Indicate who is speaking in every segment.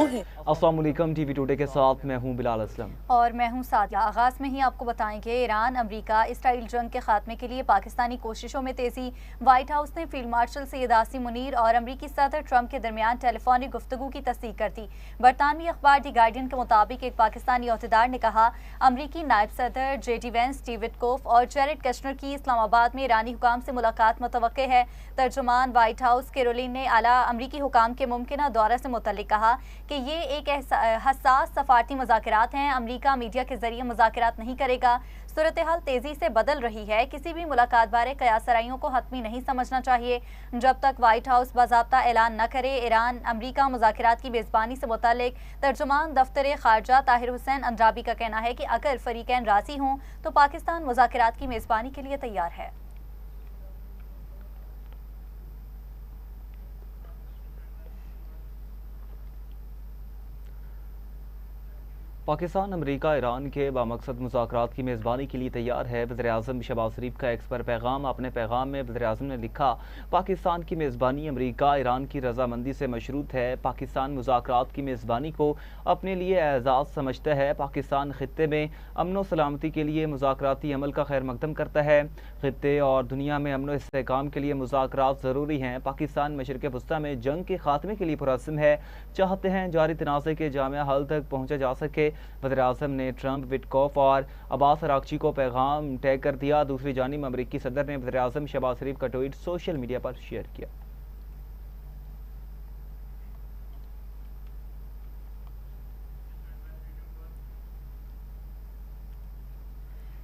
Speaker 1: है।
Speaker 2: अस्सलाम वालेकुम, टीवी टुडे के साथ मैं हूं बिलाल असलम
Speaker 3: और मैं हूं सादिया। आगाज में ही आपको बताएंगे ईरान अमेरिका इसराइल जंग के खात्मे के लिए पाकिस्तानी कोशिशों में तेजी। व्हाइट हाउस ने फील्ड मार्शल सैयद आसिम मुनीर और अमेरिकी सदर ट्रंप के दरमियान टेलीफोनिक गुफ्तगू की तस्दीक कर दी। बरतानवी अखबार दी गार्डियन के मुताबिक एक पाकिस्तानी अहदेदार ने कहा, अमरीकी नायब सदर JD वेंस, स्टीव विटकोफ और जेरेड कश्नर की इस्लामाबाद में ईरानी हुकाम से मुलाकात मुतवक्के है। तर्जुमान व्हाइट हाउस कैरोलिन ने आला अमरीकी हुकाम के मुमकिना दौरे से मुतल्लिक कहा कि ये एक हसास सफारती मुज़ाकरात हैं। अमरीका मीडिया के जरिए मुज़ाकरात नहीं करेगा। सूरत हाल तेजी से बदल रही है। किसी भी मुलाकात बारे कयासराइयों को हतमी नहीं समझना चाहिए जब तक व्हाइट हाउस बाज़ाब्ता ऐलान न करे। ईरान अमरीका मुज़ाकरात की मेज़बानी से मुतालिक तर्जुमान दफ्तर खारजा ताहिर हुसैन अंद्राबी का कहना है कि अगर फरीकैन राजी हों तो पाकिस्तान मुज़ाकरात की मेज़बानी के लिए तैयार है।
Speaker 2: पाकिस्तान अमेरिका ईरान के बामकसद मुज़ाकरात की मेज़बानी के लिए तैयार है। वज़ीर-ए-आज़म शहबाज शरीफ का एक्स पर पैगाम। अपने पैगाम में वज़ीर-ए-आज़म ने लिखा, पाकिस्तान की मेज़बानी अमेरिका ईरान की रजामंदी से मशरूत है। पाकिस्तान मुज़ाकरात की मेज़बानी को अपने लिए एजाज़ समझता है। पाकिस्तान खित्ते में अमन व सलामती के लिए मुज़ाकराती अमल का खैर मकदम करता है। खित्ते और दुनिया में अमन व इस्तेहकाम के लिए मुज़ाकरात ज़रूरी हैं। पाकिस्तान मशरिक़ वस्ता में जंग के खात्मे के लिए पुरअज़्म है। चाहते हैं जारी तनाज़े के जामिया हल तक पहुँचा जा सके। वज़ीर-ए-आज़म ने ट्रंप, विटकोफ और अब्बास अराग़ची को पैगाम टैग कर दिया। दूसरी जानिब अमरीकी सदर ने वज़ीर-ए-आज़म शहबाज शरीफ का ट्वीट सोशल मीडिया पर शेयर किया।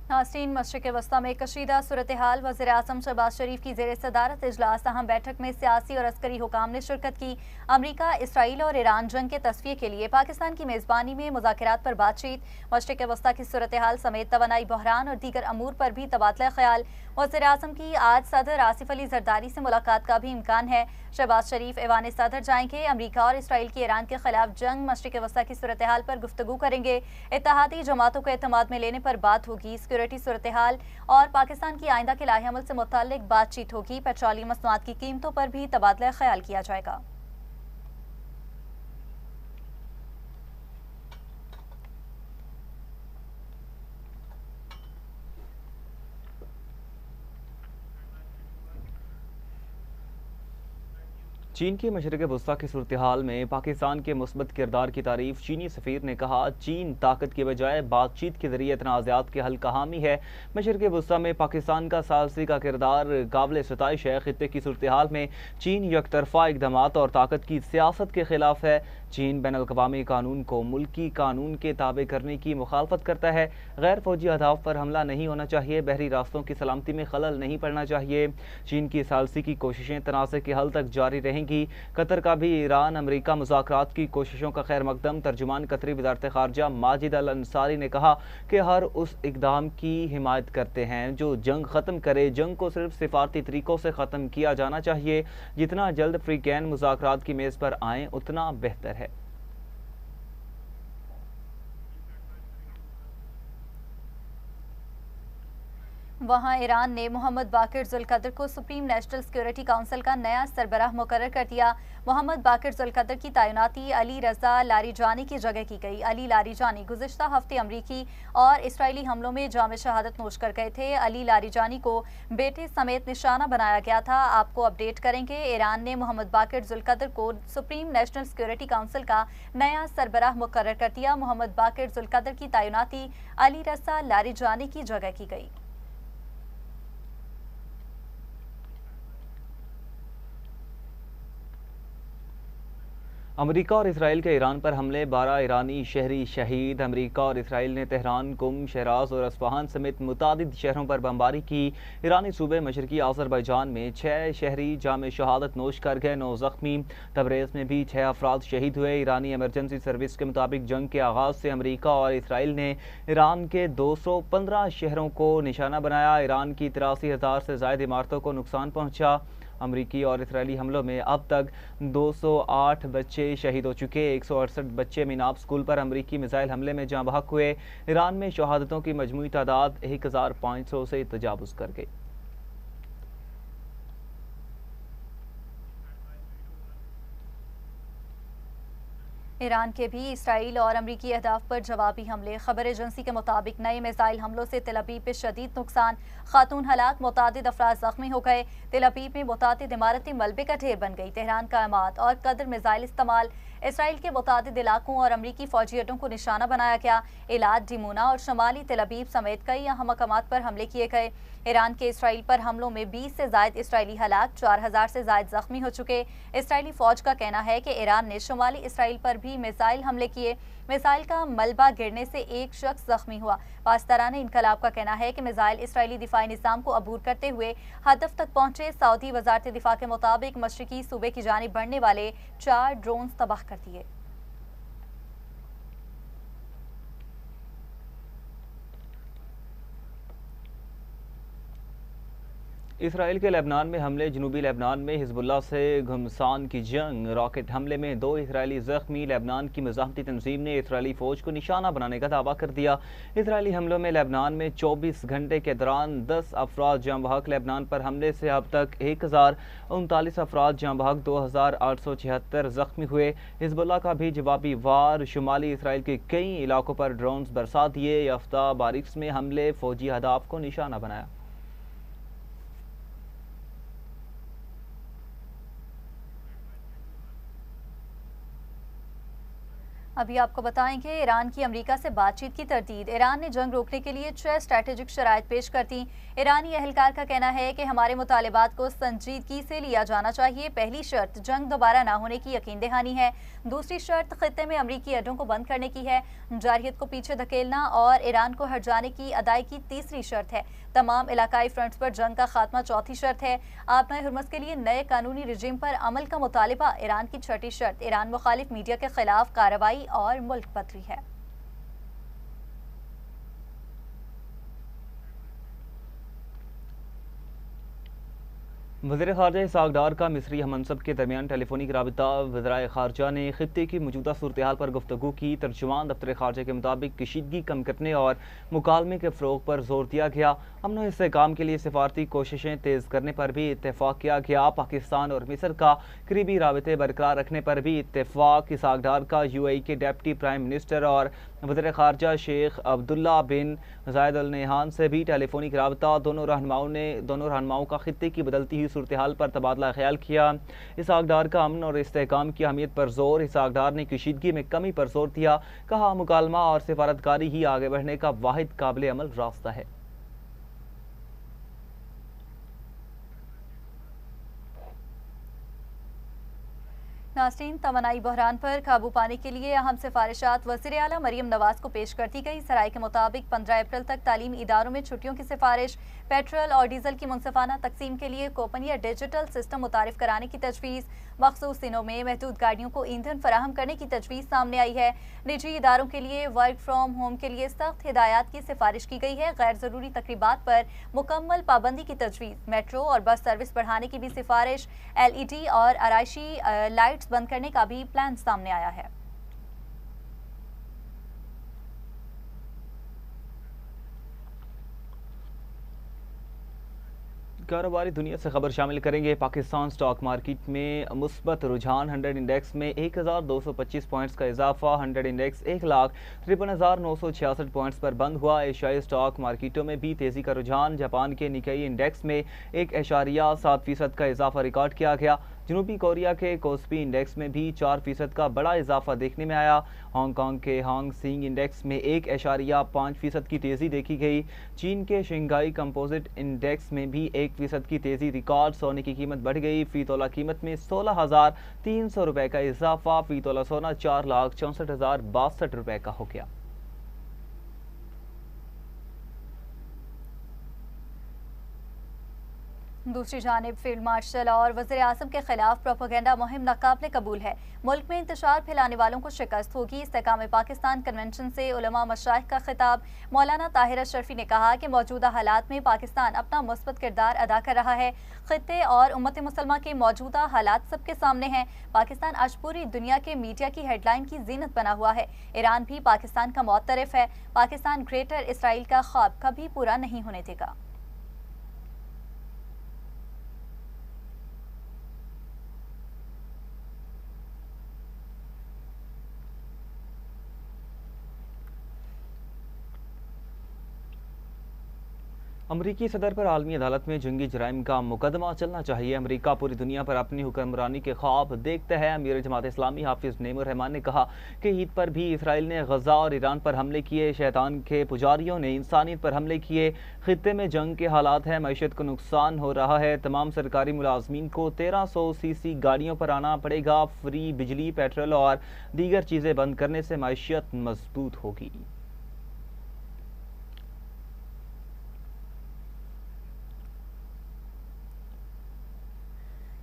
Speaker 3: नाज़रीन, मशरिक़ वस्ता में कशीदा सूरत हाल। वज़ीर-ए-आज़म शहबाज शरीफ की ज़ेर सदारत इजलास अहम बैठक में सियासी और अस्करी हुकाम ने शिरकत की। अमरीका, इसराइल और ईरान जंग के तस्फिये के लिए पाकिस्तान की मेज़बानी में मुज़ाकरात पर बातचीत। मशरिक़ वस्ता की सूरत हाल समेत तवानाई बहरान और दीगर अमूर पर भी तबादला ख्याल। वज़ीर-ए-आज़म की आज सदर आसिफ अली ज़रदारी से मुलाकात का भी इम्कान है। शहबाज शरीफ ऐवान सदर जाएंगे। अमरीका और इसराइल की ईरान के खिलाफ जंग, मशरिक़ वस्ता की सूरत हाल पर गुफ्तगू करेंगे। इत्तेहादी जमातों को एतमाद में लेने पर बात होगी। सिक्योरिटी सूरत हाल और पाकिस्तान की आइंदा के लाहे अमल से मुताल्लिक बातचीत होगी। पेट्रोलियम मसनूआत की कीमतों पर भी तबादला ख्याल किया जाएगा।
Speaker 2: चीन की मशरिक़ वस्ता की सूरत हाल में पाकिस्तान के मुस्बत किरदार की तारीफ। चीनी सफ़ीर ने कहा, चीन ताकत की बजाय बातचीत के जरिए तनाज़ात के हल का हामी है। मशरिक़ वस्ता में पाकिस्तान का सालसी का किरदार काबिल सताइश है। खित्ते की सूरत हाल में चीन यकतरफ़ा इक़दामात और ताकत की सियासत के खिलाफ है। चीन बैनुल-अक़वामी कानून को मुल्की कानून के ताबे करने की मुखालफत करता है। गैर फौजी अहदाफ पर हमला नहीं होना चाहिए। बहरी रास्तों की सलामती में खलल नहीं पड़ना चाहिए। चीन की सालसी की कोशिशें तनाज़े के हल तक जारी रहेंगी। कतर का भी ईरान अमरीका मुज़ाकरात की कोशिशों का खैर मकदम। तर्जुमान कतरी वज़ारत ख़ारजा माजिद अल अंसारी ने कहा कि हर उस इक़दाम की हिमायत करते हैं जो जंग ख़त्म करे। जंग को सिर्फ सिफारती तरीक़ों से ख़त्म किया जाना चाहिए। जितना जल्द फ्रीकैन मुज़ाकरात की मेज़ पर आएँ उतना बेहतर है।
Speaker 3: वहाँ ईरान ने मोहम्मद बाकिर जुल्कदर को सुप्रीम नेशनल सिक्योरिटी काउंसिल का नया सरबराह मुकर्रर कर दिया। मोहम्मद बाकिर जुल्कदर की तैनाती अली रज़ा लारिजानी की जगह की गई। अली लारिजानी गुज़िश्ता हफ्ते अमरीकी और इसराइली हमलों में जाम शहादत नोश कर गए थे। अली लारिजानी को बेटे समेत निशाना बनाया गया था। आपको अपडेट करेंगे। ईरान ने मोहम्मद बाकिर जुल्कदर को सुप्रीम नेशनल सिक्योरिटी काउंसिल का नया सरबराह मुकर्रर कर दिया। मोहम्मद बाकिर जुल्कदर की तैनाती अली रज़ा लारिजानी की जगह की गई।
Speaker 2: अमेरिका और इसराइल के ईरान पर हमले, 12 ईरानी शहरी शहीद। अमेरिका और इसराइल ने तेहरान, कुम, शहराज और अस्फहान समेत मुतादिद शहरों पर बमबारी की। ईरानी सूबे मशरकी आज़रबाईजान में 6 शहरी जाम शहादत नोश कर गए, 9 ज़ख्मी। तबरेज़ में भी 6 अफराद शहीद हुए। ईरानी एमरजेंसी सर्विस के मुताबिक जंग के आगाज़ से अमेरिका और इसराइल ने ईरान के 215 शहरों को निशाना बनाया। ईरान की 83,000 से ज़ायद इमारतों को नुकसान पहुँचा। अमरीकी और इसराइली हमलों में अब तक 208 बच्चे शहीद हो चुके। 168 बच्चे मीनाब स्कूल पर अमरीकी मिसाइल हमले में जाँ बहक हुए। ईरान में शहादतों की मजमूई तादाद 1500 से तजावुज़ कर गई।
Speaker 3: ईरान के भी इसराइल और अमरीकी अहदाफ पर जवाबी हमले। खबर एजेंसी के मुताबिक नए मिसाइल हमलों से तेल अवीव पे शदीद नुकसान, खातून हलाक, मुतादिद अफराद जख्मी हो गए। तेल अवीव में मुतादिद इमारतें मलबे का ढेर बन गई। तेहरान का अमाद और कदर मिसाइल इस्तेमाल। इसराइल के मुतादिद इलाकों और अमरीकी फौजी अड्डों को निशाना बनाया गया। इलाद, डिमोना और शमाली तेल अवीव समेत कई अहम मकामात पर हमले किए गए। ईरान के इसराइल पर हमलों में 20 से जायद इसराइली हलाक, 4000 से जायद जख्मी हो चुके। इसराइली फौज का कहना है कि ईरान ने शुमाली इसराइल पर भी मिसाइल हमले किए। मिसाइल का मलबा गिरने से एक शख्स जख्मी हुआ। पासदारान इनकलाब का कहना है कि मिसाइल इसराइली दिफाई निज़ाम को अबूर करते हुए हदफ तक पहुंचे। सऊदी वजारत दिफा के मुताबिक मशरकी सूबे की जानिब बढ़ने वाले 4 ड्रोन तबाह कर दिए।
Speaker 2: इसराइल के लेबनान में हमले। जनूबी लेबनान में हिजबुल्लाह से घमसान की जंग। रॉकेट हमले में 2 इसराइली जख्मी। लेबनान की मज़ाहमती तंजीम ने इसराइली फ़ौज को निशाना बनाने का दावा कर दिया। इसराइली हमलों में लेबनान में 24 घंटे के दौरान 10 अफराद जाँ बहक। लेबनान पर हमले से अब तक 1039 अफराद जाँ बहक, 2876 जख्मी हुए। हिजबुल्लाह का भी जवाबी वार। शुमाली इसराइल के कई इलाकों पर ड्रोन्स बरसा दिए। याफ्ता बारिश में हमले, फौजी अहदाफ को निशाना बनाया।
Speaker 3: अभी आपको बताएंगे ईरान की अमेरिका से बातचीत की तरदीद। ईरान ने जंग रोकने के लिए 6 स्ट्रैटेजिक शराइत पेश कर दी। ईरानी अहलकार का कहना है कि हमारे मुतालिबात को संजीदगी से लिया जाना चाहिए। पहली शर्त जंग दोबारा ना होने की यकीन दहानी है। दूसरी शर्त खित्ते में अमरीकी अड्डों को बंद करने की है। जारहियत को पीछे धकेलना और ईरान को हट जाने की अदायगी तीसरी शर्त है। तमाम इलाकाई फ्रंट्स पर जंग का खात्मा चौथी शर्त है। आपना हुर्मस के लिए नए कानूनी रिजीम पर अमल का मुतालिबा ईरान की छठी शर्त। ईरान मुखालिफ मीडिया के खिलाफ कार्रवाई और मुल्क पत्री है।
Speaker 2: वज़ीर ख़ारजा इसहाक़ डार का मिस्री हममनसब के दरमियान टेलीफोनिक राबिता। वज़राए ख़ारजा ने ख़ित्ते की मौजूदा सूरत हाल पर गुफ्तगू की। तर्जुमान दफ्तर ख़ारजा के मुताबिक कशीदगी कम करने और मुकालमे के फ़रोग़ पर जोर दिया गया। अमन व इस्तेहकाम के लिए सिफारती कोशिशें तेज़ करने पर भी इत्तेफ़ाक़ किया गया। पाकिस्तान और मिस्र का करीबी राबिते बरकरार रखने पर भी इत्तेफ़ाक़। इसहाक़ डार का UAE के डिप्टी प्राइम मिनिस्टर और वज़ीर ख़ारजा शेख अब्दुल्ला बिन ज़ायद अल नहयान से भी टेलीफोनिक राबिता। दोनों रहनुमाओं का खित्ते की बदलती हुई सूरत हाल पर तबादला ख्याल किया। इसहाक़ डार का अमन और इस्तेहकाम की अहमियत पर जोर। इसहाक़ डार ने कशीदगी में कमी पर जोर दिया। कहा, मुकालमा और सिफारतकारी ही आगे बढ़ने का वाहिद काबिल अमल रास्ता है।
Speaker 3: नाज़रीन, तवानाई बहरान पर काबू पाने के लिए अहम सिफारिशात वज़ीर आला मरीम नवाज को पेश कर दी गई। सराय के मुताबिक 15 अप्रैल तक तालीमी इदारों में छुट्टियों की सिफारिश। पेट्रोल और डीजल की मुनसिफाना तकसीम के लिए कूपन या डिजिटल सिस्टम मुतारिफ कराने की तजवीज़। मखसूस दिनों में महदूद गाड़ियों को ईंधन फराहम करने की तजवीज़ सामने आई है। निजी इदारों के लिए वर्क फ्राम होम के लिए सख्त हिदायत की सिफारिश की गई है। गैर ज़रूरी तकरीबात पर मुकम्मल पाबंदी की तजवीज़। मेट्रो और बस सर्विस बढ़ाने की भी सिफारिश। LED और आराइशी लाइट्स बंद करने का भी प्लान सामने आया है।
Speaker 2: कारोबारी दुनिया से खबर शामिल करेंगे। पाकिस्तान स्टॉक मार्केट में मुस्बत रुझान। 100 इंडेक्स में 1225 पॉइंट्स का इजाफा। 100 इंडेक्स 1,53,966 पॉइंट्स पर बंद हुआ। एशियाई स्टॉक मार्केटों में भी तेजी का रुझान। जापान के निकाई इंडेक्स में 1.7% का इजाफा रिकॉर्ड किया गया। जनूबी कोरिया के कोस्पी इंडेक्स में भी 4% का बड़ा इजाफा देखने में आया। हांगकांग के हांग सेंग इंडेक्स में 1.5% की तेज़ी देखी गई। चीन के शंघाई कंपोजिट इंडेक्स में भी 1% की तेज़ी रिकॉर्ड। सोने की कीमत बढ़ गई। फी तोला कीमत में 16,300 रुपये का इजाफा। फी तोला सोना 4,64,062 रुपये का हो गया।
Speaker 3: दूसरी जानिब फील्ड मार्शल और वज़ीर आज़म के खिलाफ प्रोपेगेंडा मुहिम नाकाबिले कबूल है। मुल्क में इंतशार फैलाने वालों को शिकस्त होगी। इस्तेहकाम पाकिस्तान कन्वेंशन से उलमा मशाइख का खिताब। मौलाना ताहिर अशरफी ने कहा कि मौजूदा हालात में पाकिस्तान अपना मुस्बत किरदार अदा कर रहा है। खित्ते और उम्मत मुसलमा के मौजूदा हालात सबके सामने हैं। पाकिस्तान आज पूरी दुनिया के मीडिया की हेडलाइन की जीनत बना हुआ है। ईरान भी पाकिस्तान का मुअत्तरिफ है। पाकिस्तान ग्रेटर इसराइल का ख्वाब कभी पूरा नहीं होने देगा।
Speaker 2: अमरीकी सदर पर आलमी अदालत में जंगी जराइम का मुकदमा चलना चाहिए। अमरीका पूरी दुनिया पर अपनी हुक्मरानी के ख्वाब देखता है। अमीर जमात इस्लामी हाफिज नेमुर रहमान ने कहा कि ईद पर भी इसराइल ने गजा और ईरान पर हमले किए। शैतान के पुजारियों ने इंसानियत पर हमले किए। खित्ते में जंग के हालात हैं, मैशत को नुकसान हो रहा है। तमाम सरकारी मुलाजमीन को 1300 सीसी गाड़ियों पर आना पड़ेगा। फ्री बिजली, पेट्रोल और दीगर चीज़ें बंद करने से मैशियत मजबूत होगी।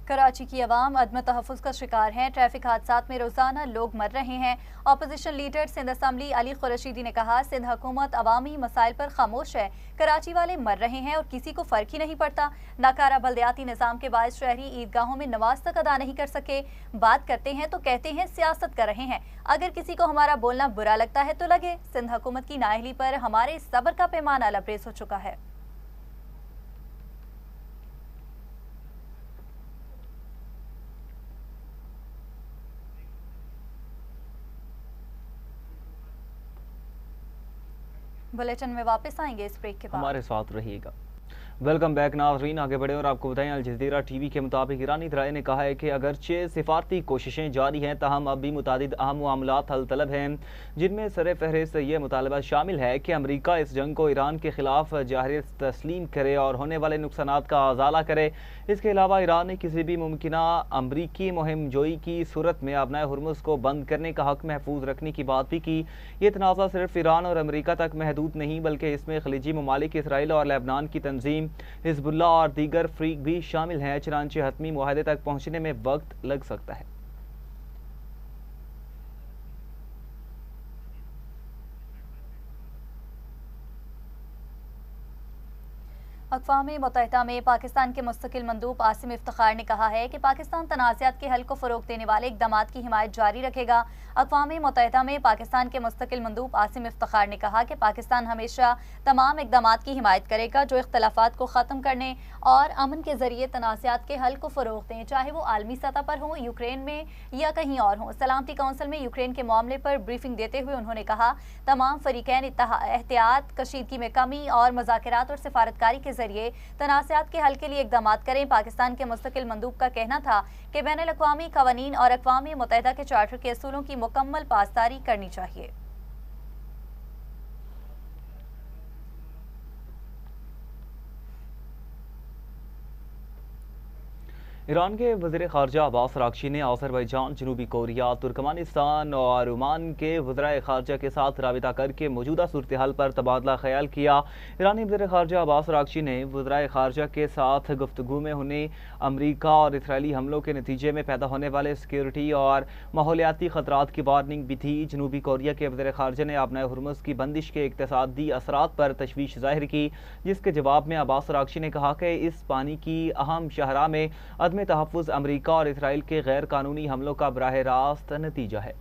Speaker 3: कराची की आवाम अदम तहफ़्फ़ुज़ का शिकार है। ट्रैफिक हादसात में रोज़ाना लोग मर रहे हैं। Opposition leader Sindh assembly Ali Khurshidi ने कहा, सिंध हुकूमत अवामी मसाइल पर खामोश है। कराची वाले मर रहे हैं और किसी को फ़र्क ही नहीं पड़ता। नाकारा बल्दियाती निज़ाम के बायस शहरी ईदगाहों में नमाज तक अदा नहीं कर सके। बात करते हैं तो कहते हैं सियासत कर रहे हैं। अगर किसी को हमारा बोलना बुरा लगता है तो लगे। सिंध हुकूमत की नाअहली पर हमारे सब्र का पैमाना लबरेज हो चुका है। बुलेटिन में वापस आएंगे इस ब्रेक के बाद।
Speaker 2: हमारे साथ रहिएगा। वेलकम बैक नाज़रीन, आगे बढ़े और आपको बताएं अल जज़ीरा टीवी के मुताबिक ईरानी दराए ने कहा है कि अगरचे सिफारती कोशिशें जारी हैं, ताहम अब भी मुतादिद अहम मामलात हल तलब हैं, जिनमें सर फहरिस्त ये मुतालबा शामिल है कि अमरीका इस जंग को ईरान के खिलाफ जाहिर तस्लीम करे और होने वाले नुकसानात का अजाला करे। इसके अलावा ईरान ने किसी भी मुमकिना अमरीकी मुहिम जोई की सूरत में अपना हुर्मुज़ को बंद करने का हक महफूज रखने की बात भी की। ये तनाज़ा सिर्फ ईरान और अमरीका तक महदूद नहीं, बल्कि इसमें खलीजी ममालिक इसराइल और लेबनान की तंजीम, हिजबुल्ला और दीगर फ्रीक भी शामिल हैं। चनांचे हतमी मुआहदे तक पहुंचने में वक्त लग सकता है।
Speaker 3: अक़वाम मुत्तहिदा में पाकिस्तान के मुस्तकिल मंदूब आसिम इफ्तिखार ने कहा है कि पाकिस्तान तनाज़ात के हल को फ़रोग़ देने वाले इक़दामात की हिमायत जारी रखेगा। अक़वाम मुत्तहिदा में पाकिस्तान के मुस्तकिल मंदूब आसिम इफ्तिखार ने कहा कि पाकिस्तान हमेशा तमाम इक़दामात की हिमायत करेगा जो इख्तलाफ़ात को ख़त्म करने और अमन के ज़रिए तनाज़ात के हल को फ़रोग़ दें, चाहे वो आलमी सतह पर हों, यूक्रेन में या कहीं और हों। सलामती कौंसिल में यूक्रेन के मामले पर ब्रीफिंग देते हुए उन्होंने कहा, तमाम फ़रीक़ैन एहतियात, कशीदगी में कमी और मुज़ाकरात और सिफारतकारी के जरिए तनाज़ात के हल के लिए इक़दामात करें। पाकिस्तान के मुस्तकिल मंदूब का कहना था कि बैनुल-अक़वामी क़वानीन और अक़वाम मुत्तहिदा के चार्टर के असूलों की मुकम्मल पासदारी करनी चाहिए।
Speaker 2: ईरान के वज़ीर ख़ारजा अब्बास अराग़ची ने अज़रबैजान, जनूबी कोरिया, तुर्कमानिस्तान और ओमान के वज़राए ख़ारजा के साथ राबिता करके मौजूदा सूरत हाल पर तबादला ख्याल किया। ईरानी वज़ीर ख़ारजा अब्बास अराग़ची ने वज़राए ख़ारजा के साथ गुफ्तगू में उन्हें अमरीका और इसराइली हमलों के नतीजे में पैदा होने वाले सिक्योरिटी और माहौलियाती ख़तरात की वार्निंग भी दी। जनूबी कोरिया के वज़ीर ख़ारजा ने अपने हुर्मुज़ की बंदिश के इक़्तिसादी असरात पर तशवीश ज़ाहिर की, जिसके जवाब में अब्बास अराग़ची ने कहा कि इस पानी की अहम शहरा में अदम तहफ़्फ़ुज़ अमरीका और इसराइल के गैर कानूनी हमलों का बराह रास्त नतीजा है।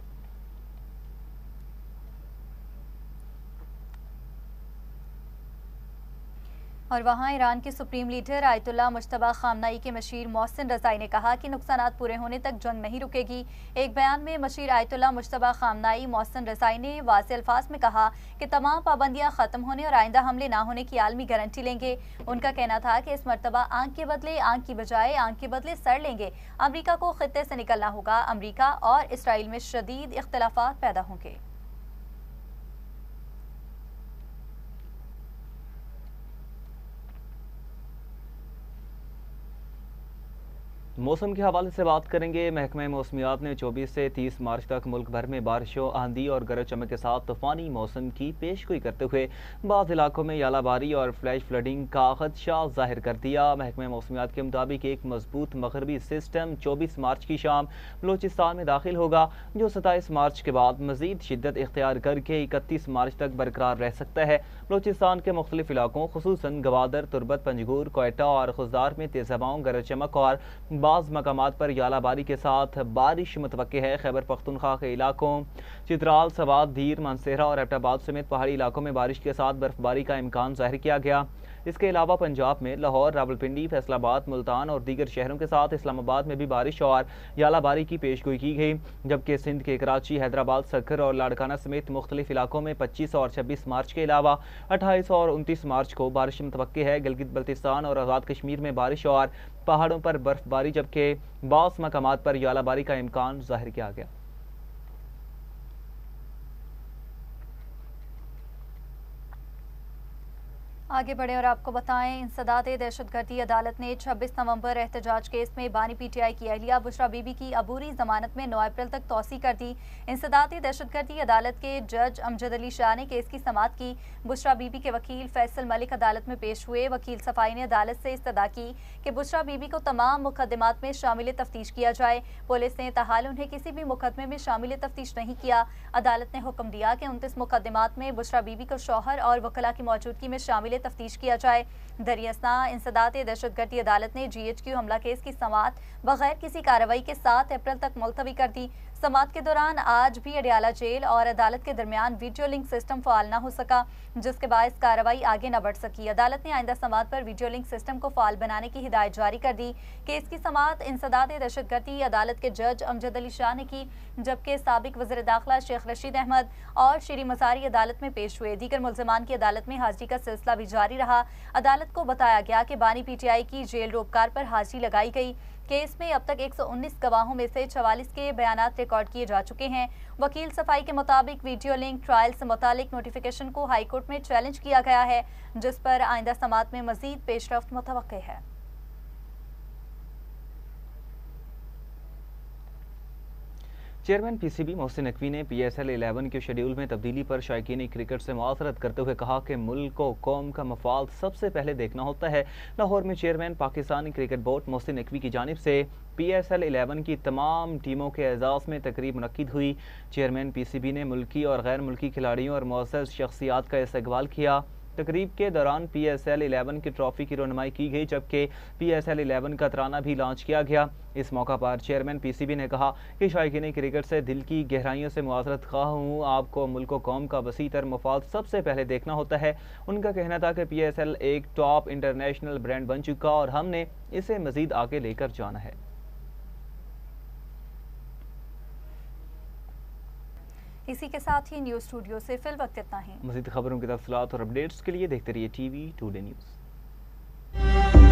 Speaker 3: और वहाँ ईरान के सुप्रीम लीडर आयतुल्लाह मुज्तबा ख़ामनाई के मशीर मोहसिन रज़ाई ने कहा कि नुकसानात पूरे होने तक जंग नहीं रुकेगी। एक बयान में मशीर आयतुल्लाह मुज्तबा ख़ामनाई मोहसिन रज़ाई ने वाज़ेह अल्फाज में कहा कि तमाम पाबंदियाँ ख़त्म होने और आइंदा हमले ना होने की आलमी गारंटी लेंगे। उनका कहना था कि इस मरतबा आंख के बदले आंख की बजाय आंख के बदले सर लेंगे। अमरीका को खित्ते से निकलना होगा। अमरीका और इसराइल में शदीद इख्तलाफात पैदा होंगे।
Speaker 2: मौसम के हवाले से बात करेंगे। महकमा मौसमियात ने 24 से 30 मार्च तक मुल्क भर में बारिशों, आंधी और गरज चमक के साथ तूफ़ानी मौसम की पेशगोई करते हुए बाज़ इलाकों में यालाबारी और फ्लैश फ्लडिंग का खदशा जाहिर कर दिया। महकमा मौसमियात के मुताबिक एक मजबूत मगरबी सिस्टम 24 मार्च की शाम बलोचिस्तान में दाखिल होगा, जो 27 मार्च के बाद मजीद शिद्दत इख्तियार करके 31 मार्च तक बरकरार रह सकता है। बलोचिस्तान के मुख्तलिफ इलाकों खुसूसन गवादर, तुर्बत, पंजगूर, कोयटा और खुजदार में तेज़ हवाओं, गरज चमक और बाज़ मकामात पर यालाबारी के साथ बारिश मुतवक्के है। खैबर पख्तूनख्वा के इलाकों चित्राल, सवात, धीर, मानसेरा और एबटाबाद समेत पहाड़ी इलाकों में बारिश के साथ बर्फबारी का इम्कान जाहिर किया गया। इसके अलावा पंजाब में लाहौर, रावलपिंडी, फैसलाबाद, मुल्तान और दीगर शहरों के साथ इस्लामाबाद में भी बारिश और यालाबारी की पेशगोई की गई, जबकि सिंध के कराची, हैदराबाद, सक्कर और लाड़काना समेत मुख्तलिफ इलाकों में 25 और 26 मार्च के अलावा 28 और 29 मार्च को बारिश मुतवक्के है। गिलगित बल्तिस्तान और आज़ाद कश्मीर में बारिश और पहाड़ों पर बर्फबारी, जबकि बास मकामात पर यालाबारी का इम्कान जाहिर किया गया।
Speaker 3: आगे बढ़े और आपको बताएं, इंसदाद दहशतगर्दी अदालत ने 26 नवंबर एहतजाज केस में बानी पीटीआई की अहलिया बुशरा बीबी की अबूरी जमानत में 9 अप्रैल तक तौसी कर दी। इंसदाद दहशतगर्दी अदालत के जज अमजद अली शाह ने केस की समाअत की। बुशरा बीबी के वकील फैसल मलिक अदालत में पेश हुए। वकील सफाई ने अदालत से इस्तदा की कि बुशरा बीबी को तमाम मुकदमात में शामिल तफ्तीश किया जाए। पुलिस ने ताहाल उन्हें किसी भी मुकदमे में शामिल तफ्तीश नहीं किया। अदालत ने हुक्म दिया कि 29 मुकदमात में बुशरा बीबी को शौहर और वकला की मौजूदगी में शामिल तफ्तीश किया जाए। दरियासना इंसदाद दहशतगर्दी अदालत ने GHQ हमला केस की समाअत बगैर किसी कार्रवाई के 7 अप्रैल तक मुलतवी कर दी। समाअत के दौरान आज भी अडियाला जेल और अदालत के दरमियान वीडियो लिंक सिस्टम फाल न हो सका, जिसके बायस कार्रवाई आगे न बढ़ सकी। अदालत ने आइंदा समाअत पर वीडियो लिंक सिस्टम को फाल बनाने की हिदायत जारी कर दी। केस की समाअत इंसदाद दहशतगर्दी अदालत के जज अमजद अली शाह ने की, जबकि साबिक वज़ीर दाखिला शेख रशीद अहमद और श्री मसारी अदालत में पेश हुए। दीगर मुल्ज़िमान की अदालत में हाजिरी का सिलसिला भी जारी रहा। अदालत को बताया गया कि बानी PTI की जेल रोबकार पर हाजिरी लगाई गई। केस में अब तक 119 गवाहों में से 44 के बयानात रिकॉर्ड किए जा चुके हैं। वकील सफाई के मुताबिक वीडियो लिंक ट्रायल से मुतालिक नोटिफिकेशन को हाई कोर्ट में चैलेंज किया गया है, जिस पर आइंदा समाअत में मजीद पेशरफ्त मुतवक्के है।
Speaker 2: चेयरमैन PCB मोहसिन नकवी ने PSL 11 के शेड्यूल में तब्दीली पर शायकीन क्रिकेट से मुआसरत करते हुए कहा कि मुल्क को कौम का मफाद सबसे पहले देखना होता है। लाहौर में chairman Pakistani cricket board Mohsin Naqvi की जानिब से PSL 11 की तमाम टीमों के एजाज़ में तकरीब मुनक्किद हुई। चेयरमैन PCB ने मुल्की और गैर मुल्की खिलाड़ियों और मुअज़्ज़ज़ शख्सियात का इस्तकबाल किया। तकरीब के दौरान PSL 11 की ट्रॉफी की रोनुमाई की गई, जबकि PSL 11 का तराना भी लॉन्च किया गया। इस मौका पर चेयरमैन PCB ने कहा कि शायकीन क्रिकेट से दिल की गहराइयों से मुआसरत खा हूँ। आपको मुल्क व कौम का वसी तर मफाद सबसे पहले देखना होता है। उनका कहना था कि PSL एक टॉप इंटरनेशनल ब्रांड बन चुका और हमने इसे मजीद आगे लेकर जाना है।
Speaker 3: इसी के साथ ही न्यूज़ स्टूडियो से फिल वक्त इतना ही।
Speaker 2: मज़ीद खबरों की तफसीलात और अपडेट्स के लिए देखते रहिए TV टुडे न्यूज़।